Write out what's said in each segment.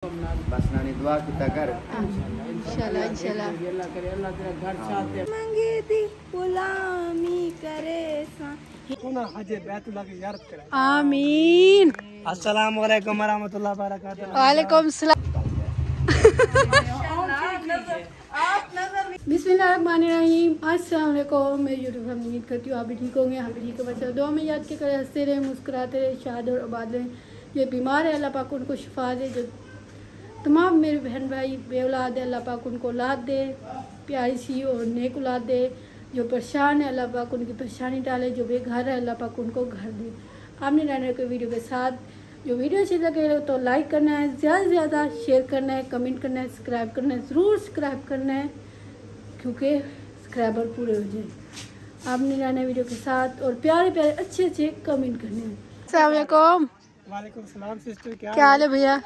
बस नानी दुआ किता कर इंशाल्लाह इंशाल्लाह अल्लाह करे अल्लाह तेरा घर चाहते मंगे दी गुलामी करे कोना हज बैतुल्लाह की ज़ियारत करे। आमीन। अस्सलाम वालेकुम वरहमतुल्लाहि वबरकातुहू। वालेकुम सलाम। बिस्मिल्लाहिर्रहमानिर्रहीम। अस्सलाम वालेकुम। मैं यूट्यूब फैमिली उम्मीद करती हूँ आप भी ठीक होंगे, हम भी ठीक है। बच्चा दुआ में याद के करे, हंसते रहे, मुस्कुराते रहे, शाद और आबाद रहे। ये बीमार है, अल्लाह पाक उनको शिफा दे। जो तमाम मेरे बहन भाई बे औलाद है, अल्लाह पाक उनको औलाद दे, प्यारी सी और नेक औलाद दे। जो परेशान है, अल्लाह पाक उनकी परेशानी डाले। जो बेघर है, अल्लाह पाक उनको घर दे। आपने रहने को वीडियो के साथ जो वीडियो अच्छी लगे तो लाइक करना है, ज़्यादा से ज़्यादा शेयर करना है, कमेंट करना है, सब्सक्राइब करना है, ज़रूर सब्सक्राइब करना है क्योंकि सब्सक्राइबर पूरे हो जाए। आपने रहना वीडियो के साथ और प्यारे प्यारे अच्छे अच्छे कमेंट करने हैं। अस्सलाम वालेकुम। वालेकुम सलाम सिस्टर, क्या हाल है भैया?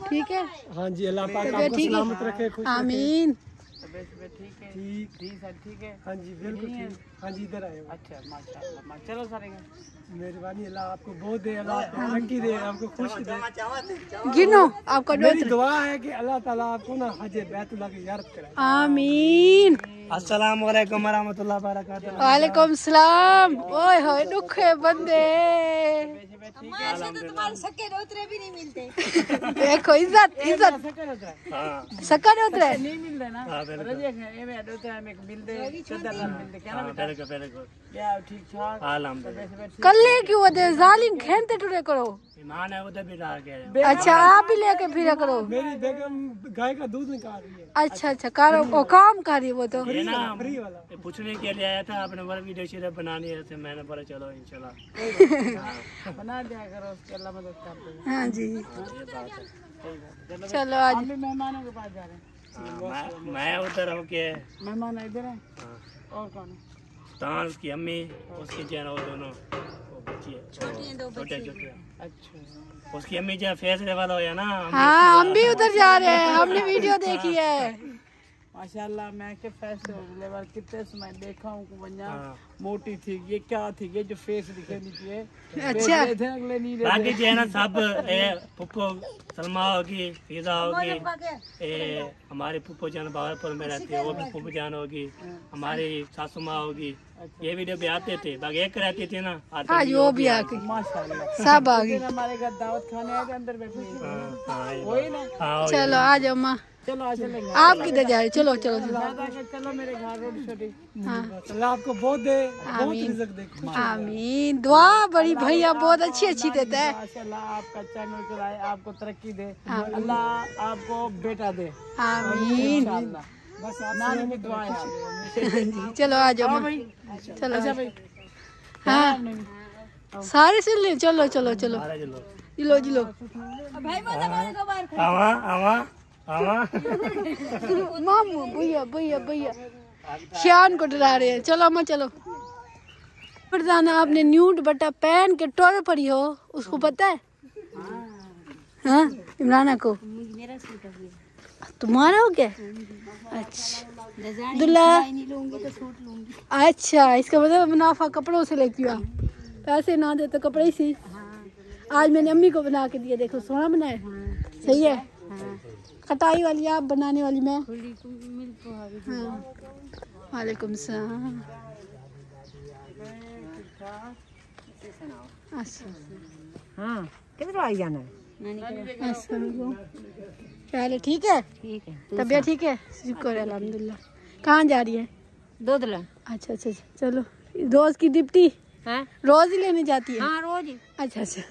ठीक है। हाँ जी, अल्लाह पाक आपको सलामत रखे, खुश रखे। आमीन। ठीक है। हाँ जी बिल्कुल ठीक। हाँ जी इधर आए। अच्छा माशाल्लाह, चलो सारे मेहरबानी, अल्लाह आपको बहुत दे, अल्लाह आपको तरक्की दे, आपको खुश दे। गिनो आपका मेरी दुआ है कि अल्लाह ताला आपको ना हज बैतुल्लाह की ज़ियारत कराए। आमीन। अस्सलाम वालेकुम वरहमतुल्लाहि वबरकातुहू। वालेकुम सलाम। ओए होए दुखे बंदे, तुम्हारे सके उतरे भी नहीं मिलते। देखो इज्जत इज्जत सकन उतरे नहीं मिल रहे ना। रजे है मैं उतरे में मिल दे, चदर मिल दे, क्या ना बेटा क्या ठीक ठाक कल्ले क्यों दे जालिम खेलते टुरे करो। ईमान है उधर भी रह गया। अच्छा आप भी लेके फिरा करो। मेरी बेगम गाय का दूध निकाल रही है। अच्छा अच्छा करो वो काम कर रही है वो तो। ये ना फ्री वाला पूछने के लिए आया था, आपने बोला वीडियो शेयर बनानी है, तो मैंने बोला चलो इंशाल्लाह बना दिया करो, उसके अल्लाह मदद कर दे। हाँ जी ये बात है। चलो आज हम भी मेहमानों के पास जा रहे हैं। मैं उधर हूँ के मेहमान इधर है। और कौन है? तान उसकी अम्मी, उसकी जैन, वो दोनों छोटे। अच्छा उसकी अम्मी जो फैसले वाला हो या ना। हाँ हम भी उधर जा रहे हैं, हमने वीडियो देखी है। माशाल्लाह मैं के फैसले लेवल कितने समय देखा हूँ वन्या मोटी थी, ये क्या थी, ये जो फेस दिखे नीचे। अच्छा अगले नहीं बाकी जो है ना सब पुप्पो सलमा होगी, फिजा होगी, हमारी पुप्पो जान भावलपुर में रहती है, वो भी पुप्पो जान होगी, हमारी सासू माँ होगी। ये वीडियो भी आते थे, बाकी एक रहती थी ना। आज वो भी आ गई, माशाल्लाह सब आ गई। हमारे घर दावत खाने आए थे, अंदर बैठे वही ना। चलो आ जाओ माँ, चलो आ चलेंगे। आप किधर जा रहे? चलो चलो चलो। चलो मेरे घर रोटी छोटी। हाँ अल्लाह आपको बहुत दे, बहुत रिज़्क दे। आमीन। दुआ बड़ी भैया बहुत अच्छी अच्छी देता है। माशाल्लाह आपका चैनल चलाए, आपको तरक्की दे, अल्लाह आपको बेटा दे। आमीन। बस नानी की दुआ है। चलो आ जाओ माँ, चलो भाई। हाँ सारे सिल ले, चलो चलो चलो जिलो जिलो। मामू भैया भैया भैया शान को डरा रहे हैं। चलो अम्मा चलो। फरजाना आपने न्यूड बटा पहन के टोर पड़ी हो, उसको पता है? हाँ इमराना को तुम्हारा हो क्या? अच्छा दुल्ला, अच्छा इसका मतलब मुनाफा कपड़ों से लेती हूँ। पैसे ना दे तो कपड़े ही सी। आज मैंने अम्मी को बना के दिया, देखो सोना बनाया, सही है। कटाई वाली आप, बनाने वाली मैं। हाँ वालेकुम सलाम। हाँ किधर आई जाना है? चलो ठीक है, ठीक है। तबीयत ठीक है? शुक्र है अल्हम्दुलिल्लाह। कहाँ जा रही है? दूध ला। अच्छा अच्छा चलो। रोज की डिप्टी हाँ रोज ही लेने जाती है? हाँ रोज। अच्छा अच्छा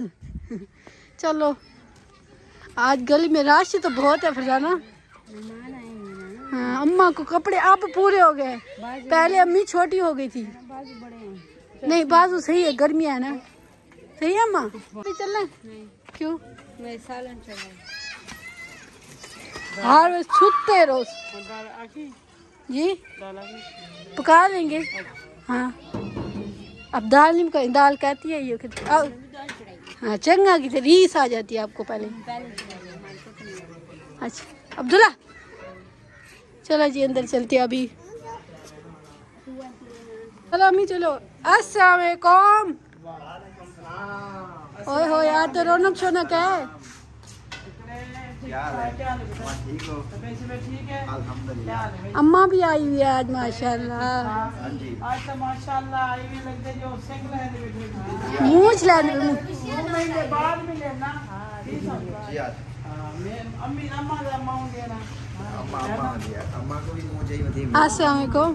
चलो। आज गली में रश तो बहुत है फरजाना। हाँ अम्मा को कपड़े अब पूरे हो गए, पहले अम्मी छोटी हो गई थी। नहीं बाजू सही है, गर्मियाँ है ना। सही है अम्मा? नहीं चलना क्यों? मैं सालन चला हर रोज छूटते रोज जी पका लेंगे। हाँ अब दाल नहीं पकाई, दाल कहती है ये। हाँ चंगा की रीस आ जाती है आपको पहले। अच्छा अब्दुल्ला चलो जी अंदर चलते अभी। चलो अम्मी चलो। अस्सलाम वालेकुम। ओए हो यार तो रौनक शौनक है। क्या हाल है? ठीक हो? अल्हम्दुलिल्लाह। अम्मा भी आई हुई है आज माशाल्लाह। हाँ जी। आज तो माशाल्लाह आई भी लगते जो सिंगल है मूंछ लेने में महीने बाद मिले ना जी आज मैं अम्मी अम्मा का अमाउंट देना अम्मा को भी मुझे ही बता। अस्सलाम वालेकुम,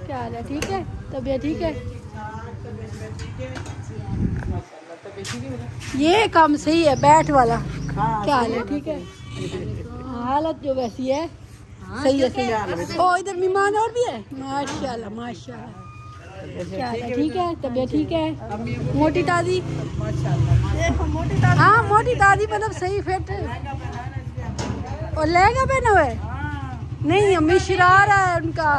क्या हाल है? ठीक है, तबीयत ठीक है? ये काम सही है, बैठ वाला। क्या हाल है? ठीक है, हालत जो वैसी है सही है, सही है। ओ इधर मेहमान और भी है, माशाल्लाह माशाल्लाह। क्या हाल है? ठीक है, तबीयत ठीक है? मोटी दादी, हाँ मोटी दादी मतलब सही फिट। और लहंगा पहना हुआ है? नहीं अम्मी शरार है उनका।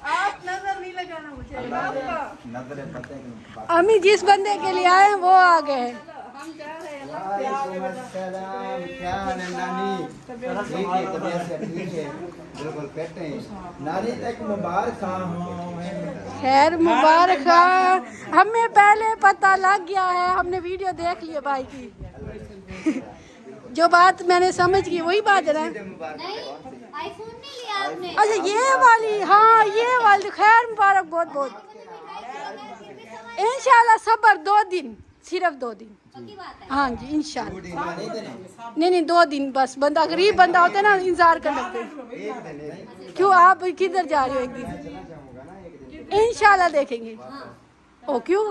आप नजर नहीं लगाना मुझे अम्मी जिस बंदे के लिए आए हैं वो आ गए हैं। क्या हाल है नानी? ठीक है, तबीयत से ठीक है, बिल्कुल फिट है। नानी तक मुबारक हो। खैर मुबारक है, हमें पहले पता लग गया है, हमने वीडियो देख लिया भाई की। जो बात मैंने समझ की वही बात है ना। आईफोन नहीं लिया आपने? अच्छा ये वाली, हाँ ये वाली। खैर मुबारक बहुत बहुत। इंशाल्लाह सबर 2 दिन, सिर्फ 2 दिन। हाँ जी इंशाल्लाह। नहीं 2 दिन बस। बंदा गरीब बंदा होता है ना, इंतजार कर लगते। क्यों आप किधर जा रहे हो? एक दिन इंशाल्लाह देखेंगे। ओ क्यों?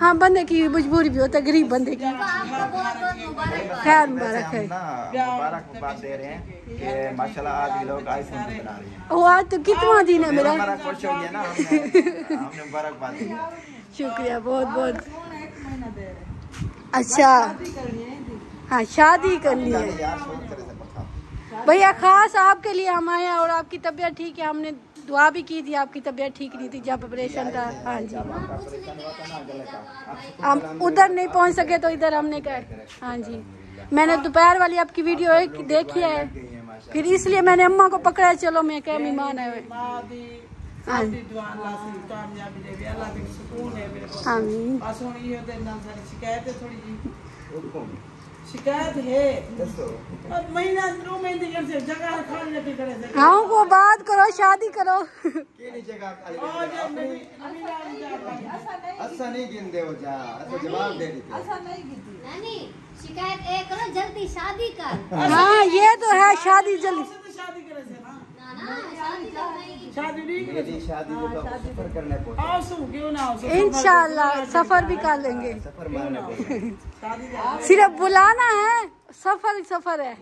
हाँ बंदे की मजबूरी भी होता है, गरीब बंदे की। खैर मुबारक है। मुबारकबाद दे रहे हैं कि माशाल्लाह आज ये लोग आईफोन बना रहे हैं। ओ आज तो कितना दिन है मेरा। हमारा खुश हो गया ना, हमने मुबारकबाद दी। शुक्रिया बहुत बहुत। अच्छा हाँ शादी करनी है भैया, खास आपके लिए हम आए हैं। और आपकी तबीयत ठीक है? हमने दुआ भी की थी, आपकी तबीयत ठीक नहीं थी जब ऑपरेशन था। हाँ जी हम उधर नहीं पहुंच सके तो इधर हमने कहा। हाँ जी मैंने दोपहर वाली आपकी वीडियो एक देखी है, फिर इसलिए मैंने अम्मा को पकड़ा। चलो मैं क्या मेहमान है। शिकायत है और महीना 2 महीने से जगह खाने की तरह से। हाँ वो बात करो, शादी करो। अच्छा नहीं गिनते हो जा, अच्छा जवाब दे देते। नहीं शिकायत ए करो, जल्दी शादी कर। हाँ ये तो है, शादी जल्दी। शादी करे से ना शादी नहीं मेरी शादी को तो सफर करने को क्यों ना इंशाल्लाह सफर भी कर लेंगे। सफर मारने को सिर्फ बुलाना है, सफर सफर है।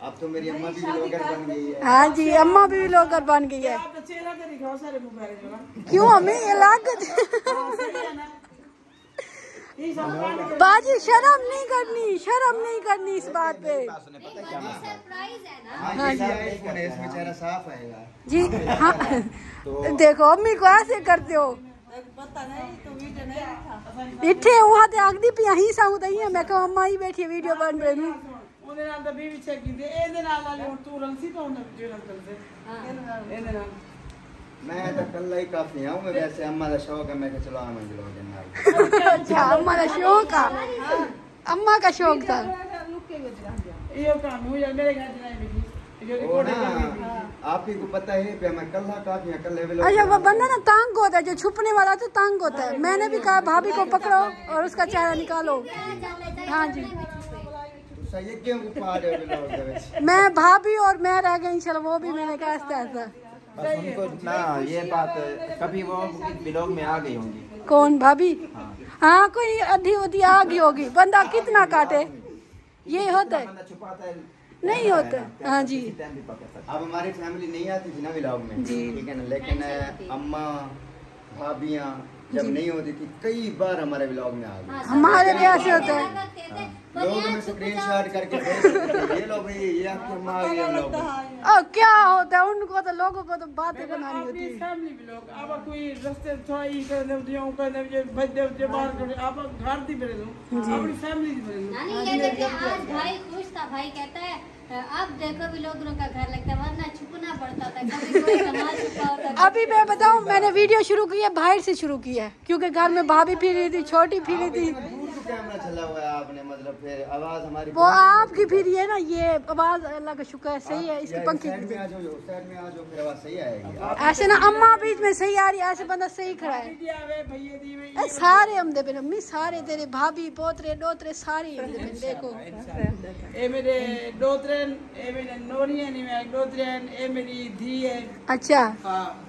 अब तो मेरी अम्मा भी व्लॉगर बन गई है। हाँ जी अम्मा भी व्लॉगर बन गई है। चेहरा तो दिखाओ सारे मोबाइल में। क्यों हमें ये लागत? बाजी शर्म नहीं करनी इस बात पे। सरप्राइज है ना। हाँ इसमें चेहरा साफ आएगा जी हाँ देखो अम्मी को ऐसे करते हो। इतने वहाँ ते आगदी पिया ही साहू दई है। मैं कहो अम्मा ही बैठी है वीडियो बन रही हूँ। ਉਹਦੇ ਨਾਲ ਤਾਂ ਵੀ ਚੈੱਕ ਕੀਤੇ ਇਹਦੇ ਨਾਲ ਵਾਲੀ ਹੁਣ ਤੂੰ ਰੰਸੀ ਤੋਂ ਹੁੰਦਾ ਜਿਹੜਾ ਕਰਦੇ ਇਹਦੇ ਨਾਲ मैं तो कल ही काफी हूँ। मैं वैसे अम्मा का शौक है, मैं चलो आना व्लॉगर। अच्छा अम्मा का शौक था, अम्मा का शौक था। ये काम हो यार मेरे घर नहीं मिली आप ही को पता है पे मैं कल काफी कल अच्छा वो बंदा ना तंग होता है, जो छुपने वाला तो तंग होता है। मैंने भी कहा भाभी को पकड़ो और उसका चेहरा निकालो। हाँ जी मैं भाभी और मैं रह गई इंशाल्लाह। वो भी मैंने कहा ऐसा उनको ना ये बात कभी वो ब्लॉग में आ गई होंगी। कौन भाभी? हाँ कोई आधी उधी आ गई होगी। बंदा कितना काटे, ये होता है नहीं होता। हाँ जी अब हमारी फैमिली नहीं आती थी ना व्लॉग में, ठीक है ना, लेकिन अम्मा भाभियाँ जब नहीं होती थी कई बार हमारे व्लॉग में आ गई। हमारे भी ऐसे होता है, लोग में स्क्रीनशॉट करके भेज देते हैं, ये लो भाई ये आपकी अम्मा आ गई व्लॉग में। और क्या होता है उनको तो, लोगों को तो बातें बनानी होती है। फैमिली व्लॉग अब कोई रस्ते थोड़ी करने दियो करने जे भज दे बाहर कर आप घर दी बेरे दो अपनी फैमिली दी बेरे दो। नानी ये देखिए आज भाई खुश था। भाई कहता है अब देखो भी लोगों का घर लगता है, वरना छुपना पड़ता था, कभी कोई कहाँ छुपा होता था। अभी मैं बताऊं, मैंने वीडियो शुरू की है बाहर से शुरू की है, क्योंकि घर में भाभी फिर रही थी, छोटी फिर रही थी। कैमरा चला हुआ है आपने, मतलब फिर आवाज हमारी वो आपकी फिर ये ना, ये आवाज अल्लाह का शुक्र है सही है, इसकी पंखी साइड में आ जाओ, साइड में आ जाओ, फिर आवाज सही आएगी। ऐसे ना अम्मा बीच में सही आ रही है, ऐसे बंदा सही खड़ा है। ए, सारे हमदे पे अम्मी, सारे तेरे भाभी पोतरे डोतरे सारे हमदे पे, देखो ए मेरे डोतरे, ए मेरे नोरियां नहीं, मैं डोतरे, ए मेरी धी है। अच्छा हाँ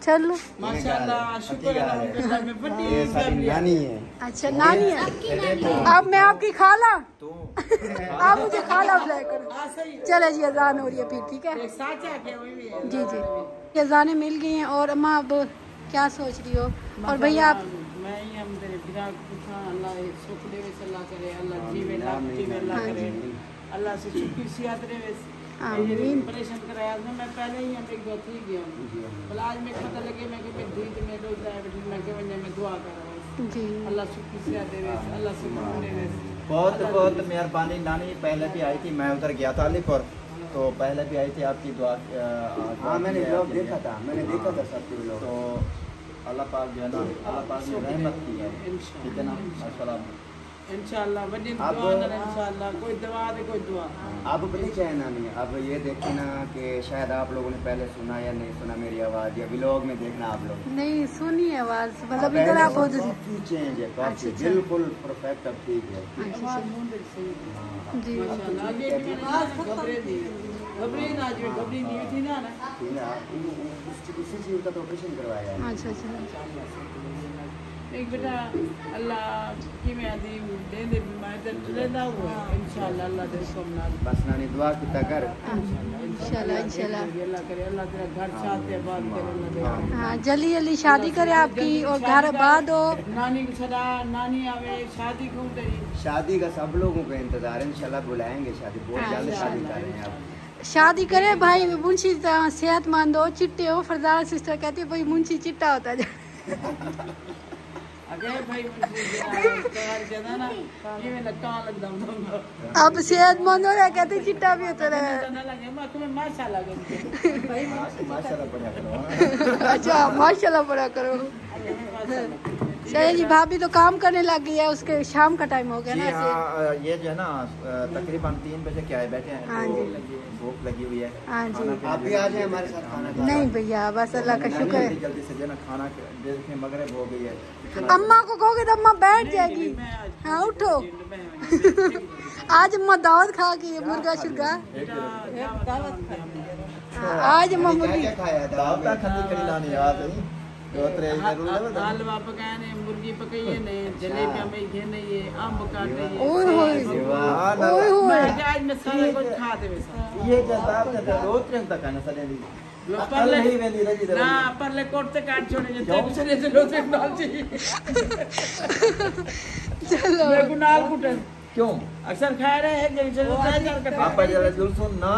चलो माशाल्लाह, शुक्र है अल्हम्दुलिल्लाह, मैं बड़ी ये सारी नानी है। अच्छा नानी है, अब मैं आपकी खाला, आप मुझे खाला बुलाया करो। चलो जी अजान हो रही है फिर, ठीक है साचा के वही भी है। जी जी, अजानें मिल गई हैं। और अम्मा अब क्या सोच रही हो? और भैया आप मैं ही हम तेरे बिना पूछा, अल्लाह सुख दे वे अल्लाह करे, अल्लाह जीवे लाख जीवे अल्लाह करे, अल्लाह से सुखी सियात रे वे। आमीन। ऑपरेशन कराया था मैं पहले ही, हम एक दो थी गया बोला आज मैं पता लगे मैं कि दी तो मैं रोज डायबिटीज मैं के वने में दुआ कर रहा हूं जी, अल्लाह सुखी सियात दे वे, अल्लाह से मांगने वे। बहुत बहुत मेहरबानी नानी। पहले भी आई थी, मैं उधर गया था अलीपुर, तो पहले भी आई थी आपकी दुआ। हाँ मैंने ब्लॉग देखा था, मैंने देखा था सबके ब्लॉग। तो अल्लाह पाक जो है ना, अल्लाह पाक ने रहमत की है, ठीक है ना माशाल्लाह। इंशाल्लाह बड़ी अब- दुआ ना इंशाल्लाह, कोई दवा दे कोई दुआ। अब पता क्या है नानी, अब ये देखते ना कि शायद आप लोगों ने पहले सुना या नहीं सुना मेरी आवाज़, या व्लॉग में देखना आप लोग। नहीं सुनी आवाज, मतलब पहले इधर आप से उधर। काफी चेंज है, काफी अच्छा। बिल्कुल परफेक्ट अब ठीक है। जी माशाल्लाह अभी भी मैंने खबरें दी, खबरें ना जो खबरें दी थी ना ठीक है, उसी चीज़ का तो ऑपरेशन करवाया है। अच्छा अच्छा, एक बेटा अल्लाह की मैं दी दे दे बीमारी तो रहता हुआ इंशाल्लाह अल्लाह दे सोमना बस नानी दुआ कितना कर। इंशाल्लाह इंशाल्लाह। अल्लाह करे, अल्लाह तेरा घर साथ बात करे, अल्लाह दे। हाँ जल्दी जल्दी शादी करे आपकी और घर आबाद हो। नानी को सदा नानी आवे शादी को तेरी शादी का सब लोगों का इंतजार है, इंशाल्लाह बुलाएंगे शादी, बहुत जल्द शादी कर रहे हैं आप। शादी करे भाई, मुंशी सेहतमंद हो, चिट्टे हो। फरदार सिस्टर कहती है भाई मुंशी चिट्टा होता है। अगे भाई मुझे तैयार किया ना ये मैं लटका लगदा हूं अब सेहतमंद हो रहा है, कहते चिट्टा भी होता है। ना लगे मैं तुम्हें माशाल्लाह लगे भाई माशाल्लाह बढ़िया करो। अच्छा माशाल्लाह बड़ा करो। चलिए जी, भाभी तो काम करने लग गई है, उसके शाम का टाइम हो गया जी ना ऐसे। हाँ, ये जो है ना तकरीबन 3 बजे के आए बैठे हैं, हाँ तो जी। भूख लगी हुई है। हाँ जी। आप भी आ जाए हमारे साथ खाना खाने। नहीं भैया बस अल्लाह का शुक्र है। जल्दी से जो है ना खाना देखें, मगरिब हो गई है। अम्मा को कहोगे तो अम्मा बैठ जाएगी। हाँ उठो, आज अम्मा दावत खा के मुर्गा शुर्गा। आज अम्मा मुर्गी क्या खाया था? दावत का खंदी करी लानी याद है। दो तरह के रूल है बता। हलवा पकाए ने, मुर्गी पकाई है ने, जलेबियां में घेने ये, आम काट रही है। ओए होए सुभान ओए अल्लाह। होए। मैं आज मैं सारा कुछ खा दे वैसा ये जो बात है दो तरह तक है ना सरे दी। परले नहीं वेंदी रही ना परले कोट से काट छोड़े जे तब से से लो से डाल दी चलो मैं गुनाल कुटन क्यों अक्सर खा रहे हैं जैसे से चार कटा आप जरा जुल सुन ना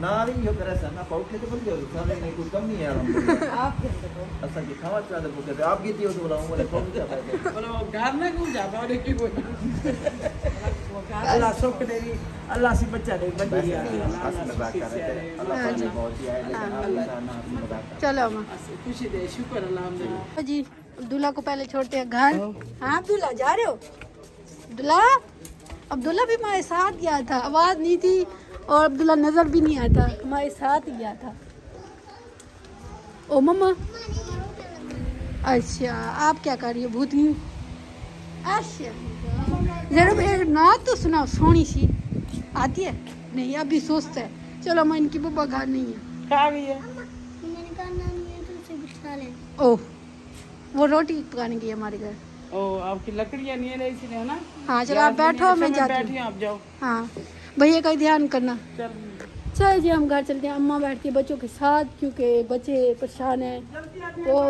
ना भी यो करे सर ना पौखे तो बोल जाओ सारे नहीं कुछ कम नहीं है हम आप असल की खावा चाहते भूखे थे आप गीती हो तो बुलाऊं बोले कौन सा फायदा बोलो घर में क्यों जा पाओ देखी कोई अल्लाह सुख देवी अल्लाह से बच्चा दे बड़ी है असल में बात कर रहे थे अल्लाह ताला ने बहुत दिया है लेकिन अल्लाह ना अपनी बात चलो अम्मा खुशी दे शुक्र अल्हम्दुलिल्लाह जी। अब्दुल्ला को पहले छोड़ते हैं घर। हाँ अब्दुल्ला जा रहे हो? अब्दुल्ला अब्दुल्ला भी हमारे साथ गया था, आवाज़ नहीं थी और अब्दुल्ला नज़र भी नहीं आता, हमारे साथ ही गया था। ओ मम्मा अच्छा आप क्या कर रही हो? भूतनी अच्छा जरा एक नात तो सुनाओ सोनी सी आती है। नहीं अभी सोचता है। चलो मैं इनकी बुब्बा घर नहीं है। खा गई है मैंने कहा नानी है तो उसे बिठा ले। ओह वो रोटी पकाने गई है हमारे घर। ओ आपकी लकड़ियां नहीं है ना इसलिए है ना। हाँ चलो आप बैठो मैं जाती बैठी हूँ। आप जाओ हाँ भैया का ध्यान करना। चल चल जी हम घर चलते हैं। अम्मा बैठती है बच्चों के साथ क्योंकि बच्चे परेशान हैं। वो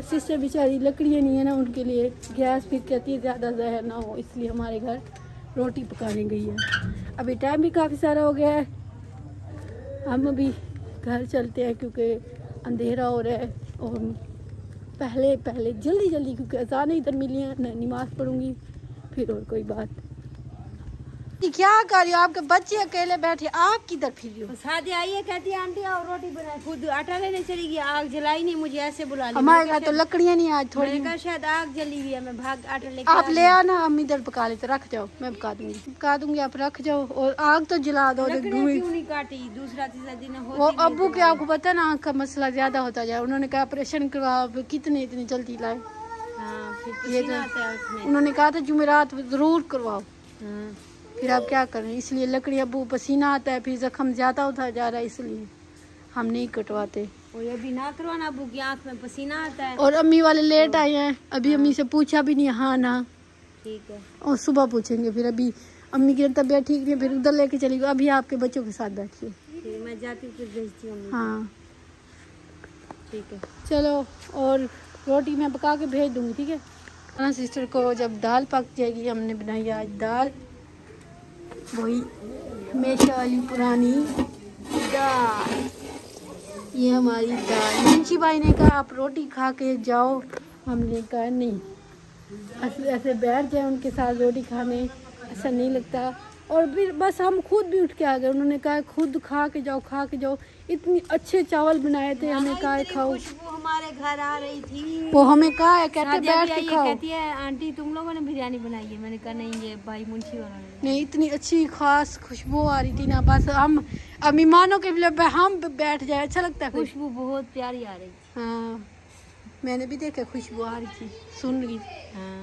सिस्टर बेचारी लकड़ियाँ नहीं है ना उनके लिए, गैस भी कहती है ज़्यादा जहर ना हो, इसलिए हमारे घर रोटी पकाने गई है। अभी टाइम भी काफ़ी सारा हो गया है, हम अभी घर चलते हैं क्योंकि अंधेरा हो रहा है। और पहले जल्दी जल्दी क्योंकि अज़ानें इधर मिली हैं, नमाज़ पढ़ूँगी फिर और कोई बात। क्या कर रही हो? आपके बच्चे अकेले बैठे, आप किधर फिर रही हो? शादी आई है, कहती है आंटी और रोटी बनाए, खुद आटा लेने चली गई, आग जलाई नहीं, मुझे ऐसे बुला लिया। हमारे यहाँ तो लकड़ियाँ नहीं आज थोड़ी। मैंने कहा शायद आग जली हुई है, मैं भाग आटा लेके आप ले आना, हम इधर पका लेते, रख जाओ, मैं पका दूंगी, आप रख जाओ और आग तो जला दो। क्यों नहीं काटी? दूसरा तीसरा दिन वो अब्बू के आपको पता ना आँख का मसला ज्यादा होता जाए, उन्होंने कहा ऑपरेशन करवा, कितने इतनी जल्दी लाए। ये तो उन्होंने कहा था जुमेरात जरूर करवाओ, फिर आप क्या करें, इसलिए लकड़ी अब्बू पसीना आता है, फिर जख्म ज्यादा होता जा रहा है, इसलिए हम नहीं कटवाते। और अभी ना करवाना, अब्बू की आँख में पसीना आता है। और अम्मी वाले लेट आए हैं, अभी अम्मी से पूछा भी नहीं, हाँ ना ठीक है, और सुबह पूछेंगे। फिर अभी अम्मी की तबीयत ठीक नहीं है, फिर उधर लेके चली गई। अभी आपके बच्चों के साथ बैठिए, फिर मैं जाती हूँ, फिर भेजती हूँ। हाँ ठीक है, चलो, और रोटी मैं पका के भेज दूँगी, ठीक है। हाँ सिस्टर को जब दाल पक जाएगी, हमने बनाई आज दाल, वही हमेशा वाली पुरानी दाल, ये हमारी दाल। मुंशी भाई ने कहा आप रोटी खा के जाओ, हमने कहा नहीं, ऐसे बैठ जाए उनके साथ रोटी खाने, ऐसा नहीं लगता। और फिर बस हम खुद भी उठ के आ गए, उन्होंने कहा खुद खा के जाओ। इतने अच्छे चावल बनाए थे, हमें कहा खाओ। खुशबू हमारे घर आ रही थी, वो हमें कहा है, कहते बैठ के खाओ। कहती है आंटी तुम लोगों ने बिरयानी बनाई है, मैंने कहा नहीं ये भाई मुंशी वाला ने। नहीं, इतनी अच्छी खास खुशबू आ रही थी ना, बस हम अब मेहमानों के लिए हम बैठ जाए, अच्छा लगता है। खुशबू बहुत प्यारी आ रही थी। हाँ मैंने भी देखा, खुशबू आ रही थी, सुन रही।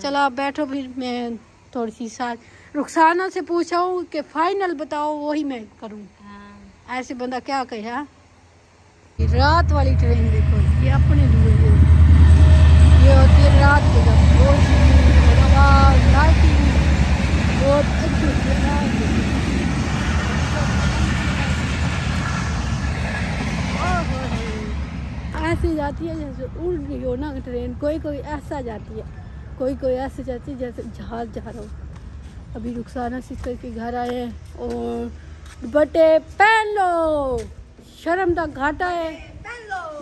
चलो आप बैठो, फिर मैं थोड़ी सी साथ रुखसाना से पूछा हूँ कि फाइनल बताओ, वही मैं करूँ। ऐसे बंदा क्या कहे। हाँ रात वाली ट्रेन देखो, ये अपने लिए ये होती है रात के जब रोशनी आवाज लाइटिंग बहुत अच्छी होती है रात में। ऐसे जाती है जैसे उड़ रही हो ना ट्रेन, कोई ऐसा जाती है, कोई ऐसे जाती है जैसे जहाज जा रहा हो। अभी रुखसाना सिस्टर के घर आए हैं और दुपट्टे पहन लो, शर्म का घाटा है,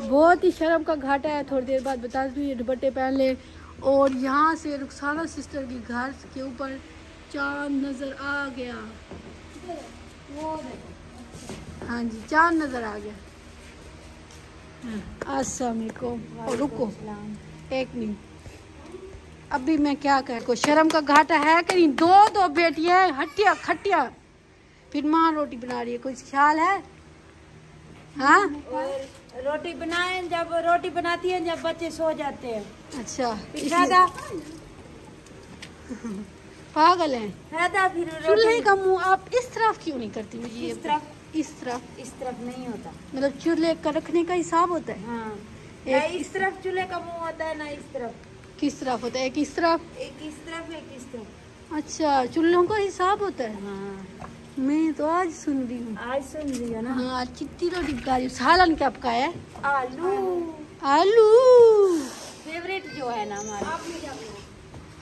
बहुत ही शर्म का घाटा है। थोड़ी देर बाद बता दूँ, ये दुपट्टे पहन ले। और यहाँ से रुखसाना सिस्टर के घर के ऊपर चांद नज़र आ गया, हाँ जी चांद नज़र आ गया। अस्सलाम वालेकुम। और रुको एक मिनट, अभी मैं क्या कह, को शर्म का घाटा है कि नहीं? दो बेटियां हट्टिया खट्टिया, फिर माँ रोटी बना रही है, कुछ ख्याल है? हाँ रोटी बनाए, जब रोटी बनाती है जब बच्चे सो जाते हैं। अच्छा ज्यादा पागल है। फिर चूल्हे का मुंह आप इस तरफ क्यों नहीं करती? मुझे इस तरफ नहीं होता, मतलब चूल्हे का रखने का हिसाब होता है। हाँ इस तरफ चूल्हे का मुंह होता है ना, इस तरफ। किस तरफ होता है? एक इस तरफ, एक इस तरफ, एक इस तरफ। अच्छा चूल्हों का हिसाब होता है। हाँ मैं तो आज सुन रही हूँ। आज सुन रही हो ना? हाँ चिट्टी रोटी पका रही हूँ। सालन क्या पकाया है? आलू फेवरेट जो है ना हमारा।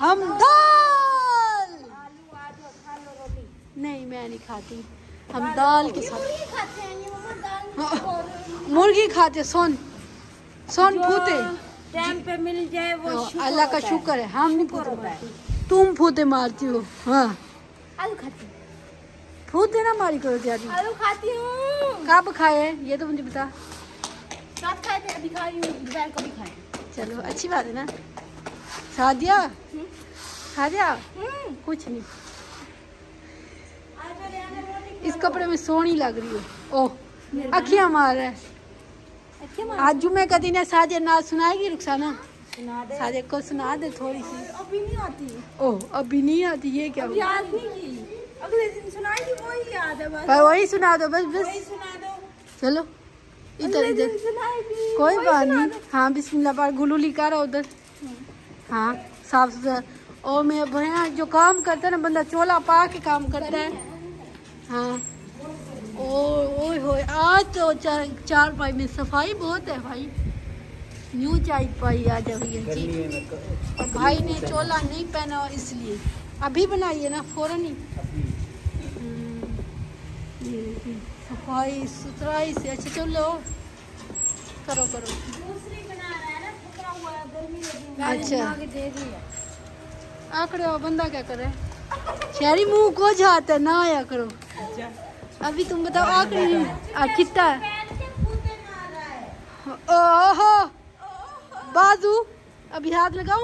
हम दाल आलू आज खा लो रोटी। नहीं मैं नहीं खाती, हम दाल के साथ मुर्गी खाते। सोन फूते टाइम पे मिल जाए वो अल्लाह का शुक्र है, हम नहीं फूते मारती, तुम फूते मारती हो। हाँ आलू खाती, फूते ना मारी करो ज्यादा। आलू खाती हूँ। कब खाए ये तो मुझे बता। साथ खाए थे, अभी खा रही हूँ, दोपहर को भी खाए। चलो अच्छी बात है ना। सादिया कुछ नहीं, इस कपड़े में सोहनी लग रही हो। ओह अखियां मार रहा है। आज जुम्मे का दिन है, सादिया नाच सुनाएगी रुखसाना? सादिया को सुना दे थोड़ी सी। अभी नहीं आती। ओह अभी नहीं आती, ये क्या हुआ? याद नहीं की, अगले दिन सुनाएगी, वही याद है बस। वही सुना दो बस वही सुना दो। चलो इधर सुनाएगी, कोई बात नहीं। हाँ बिस्मिल्लाह पर गुलूली करो उधर। हाँ साफ सुथरा। और मैं भैया जो काम करता है ना, बंदा चोला पा के काम करता है। हाँ ओए होए, आज तो चार पाई में सफाई बहुत है भाई, न्यू चाय पाई आ जाएगी जी। और भाई ने चोला नहीं पहना इसलिए अभी बनाइए ना फौरन ही। सफाई सुथराई से। अच्छा चलो करो। दूसरी बना रहा है ना, फुकरा हुआ है, गर्मी लगी। अच्छा दे दी है। आकड़े बंदा क्या करे? शहरी मुंह को जाता है ना आया करो। अभी तुम बताओ आखिरी चिट्टा है। ओहो बाजू अभी हाथ लगाओ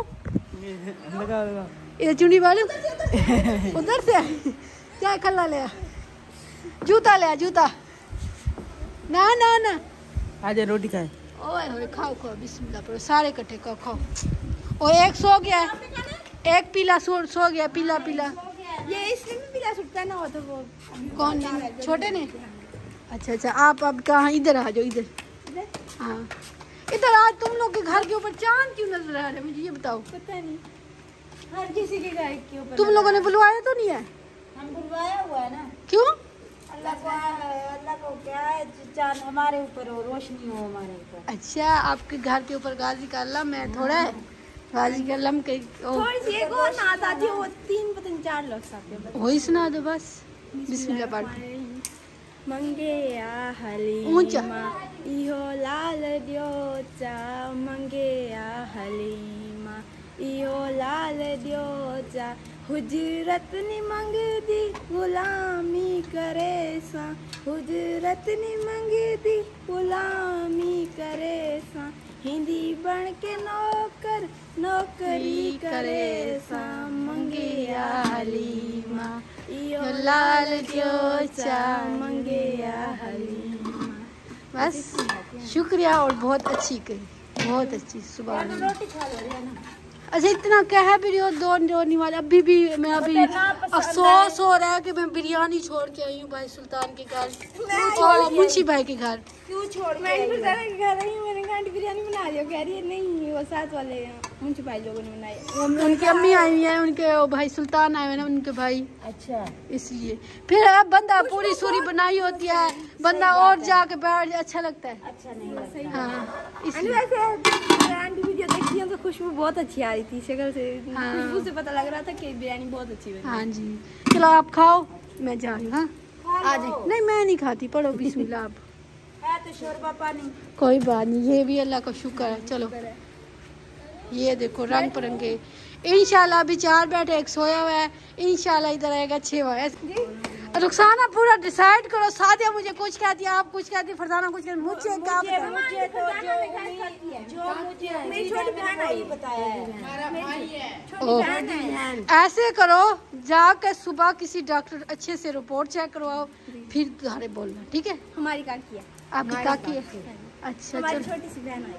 ये चुनी वाले उधर से क्या खल्ला ले जूता ले जूता ना ना ना आज रोटी खाए। ओए खाओ खाओ बिस्मिल्लाह पढ़ो सारे इकट्ठे खाओ खाओ। और एक सो गया एक पीला सो गया पीला पीला। ये इसने भी पीला सूट पहना हुआ था वो कौन छोटे ने? अच्छा अच्छा आप अब कहाँ इधर आ जाओ इधर। हाँ इधर आज तुम लोग के घर के ऊपर चांद क्यों नजर आ रहा है मुझे ये बताओ। पता नहीं हर किसी के घर के ऊपर तुम लोगों ने बुलवाया तो नहीं है? हम बुलवाया हुआ है ना। क्यों? अल्लाह को क्या है चांद हमारे ऊपर हो रोशनी हो हमारे ऊपर। अच्छा आपके घर के ऊपर गाजी का अल्लाह मैं थोड़ा है गाजी का अल्लाह के थोड़ी सी एक और नात आती है वो 3 पता नहीं 4 लोग साथ हैं। वही सुना दो बस बिस्मिल्लाह पढ़ मंगे या ऊंचा हलीमा इहो लाल दियो चा मंगे या हलीमा इहो लाल दियो चा हुजरत नी मंगदी गुलामी करे सा हुजरत नी मंगदी गुलामी करे सा हिंदी बन के नौकर नौकरी करे सा मंगे या हलीमा इहो लाल दियो चा मंगे या हलीमा। बस शुक्रिया और बहुत अच्छी कही बहुत अच्छी सुबह रोटी खा लो ना। अच्छा इतना कह भी रही हो दो रोने वाले अभी भी मैं अभी अफसोस हो रहा है कि मैं बिरयानी छोड़ के आई हूँ भाई सुल्तान के घर और मुंशी भाई के घर। क्यों छोड़ मैं सुल्तान के घर आई हूँ मैंने आंटी बिरयानी बना दी कह रही है नहीं वो साथ वाले मुंशी भाई लोगों ने बनाई उनकी अम्मी आई हुई है उनके भाई सुल्तान आए हुए ना उनके भाई। अच्छा इसलिए फिर अब बंदा पूरी सूरी बनाई होती है बंदा और जाके बैठ अच्छा लगता है। अच्छा नहीं लगता। हाँ वैसे आंटी वीडियो देखी है तो खुशबू बहुत अच्छी आ रही थी शक्ल से खुशबू से पता लग रहा था कि बिरयानी बहुत अच्छी बनी। हाँ जी चलो आप खाओ मैं जा रही हूँ। हाँ आ जाए नहीं मैं नहीं खाती पढ़ो बिस्मिल्लाह आप है तो शोरबा पानी कोई बात नहीं ये भी अल्लाह का शुक्र है। चलो ये देखो रंग बिरंगे इंशाल्लाह अभी 4 बैठे एक सोया हुआ है इंशाल्लाह इधर आएगा 6 हुआ है। रुखसाना पूरा डिसाइड करो सादिया मुझे कुछ कहती है आप कुछ कहती है फरजाना कुछ कहती मुझे क्या मुझे तो जो मेरी छोटी बहन आई बताया है ऐसे करो जाकर सुबह किसी डॉक्टर अच्छे से रिपोर्ट चेक करवाओ फिर तुम्हारे बोलना ठीक है। हमारी काकी है आपकी काकी है अच्छा हमारी चलो छोटी सी बहन आई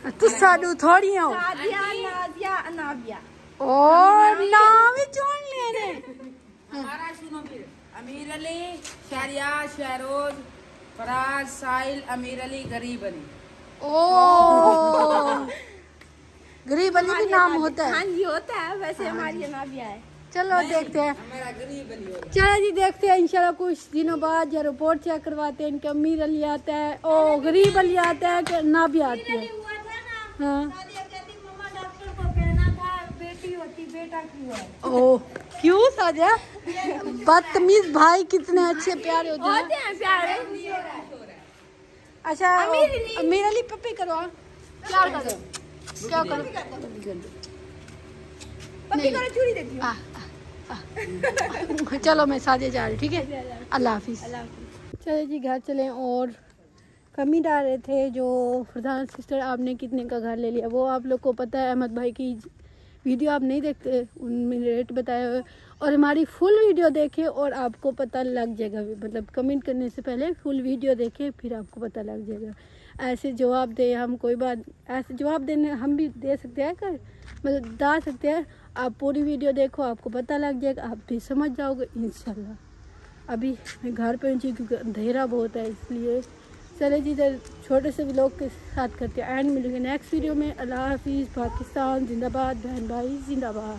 है तू साडू थोड़ी हो सादिया नाजिया अनाबिया और नाम ही चुन लेने। हमारा सुनो फिर अमीर अली शहरिया शहरोज फराज साहिल अमीर अली गरीब अली। ओ गरीब अली भी नाम होता है। हाँ जी होता है वैसे हमारी अनाबिया है। चलो देखते हैं हमारा गरीब अली चलो जी देखते हैं इंशाल्लाह कुछ दिनों बाद या रिपोर्ट चेक करवाते हैं इनके अमीर अली आता है ओ गरीब अली आता है कि ना भी आती है। हाँ ओ क्यों सादिया बदतमीज भाई कितने अच्छे प्यारे होते हैं प्यारे। अच्छा अमीर अली पप्पी करो क्या करो क्या करो पप्पी करो चूड़ी देती हूँ। चलो मैं सादिया जा रही ठीक है अल्लाह हाफिज। चलो जी घर चलें और कमी डाल रहे थे जो फरजाना सिस्टर आपने कितने का घर ले लिया वो आप लोग को पता है। अहमद भाई की वीडियो आप नहीं देखते उनमें रेट बताए हुए और हमारी फुल वीडियो देखें और आपको पता लग जाएगा मतलब कमेंट करने से पहले फुल वीडियो देखें फिर आपको पता लग जाएगा। ऐसे जवाब दे हम कोई बात ऐसे जवाब देने हम भी दे सकते हैं कर मतलब बता सकते हैं। आप पूरी वीडियो देखो आपको पता लग जाएगा आप भी समझ जाओगे इंशाल्लाह। अभी मैं घर पे पहुंची क्योंकि अंधेरा बहुत है इसलिए चले जी इधर छोटे से व्लॉग के साथ करते हैं एंड मिलेंगे नेक्स्ट वीडियो में। अल्लाह हाफिज़। पाकिस्तान जिंदाबाद बहन भाई जिंदाबाद।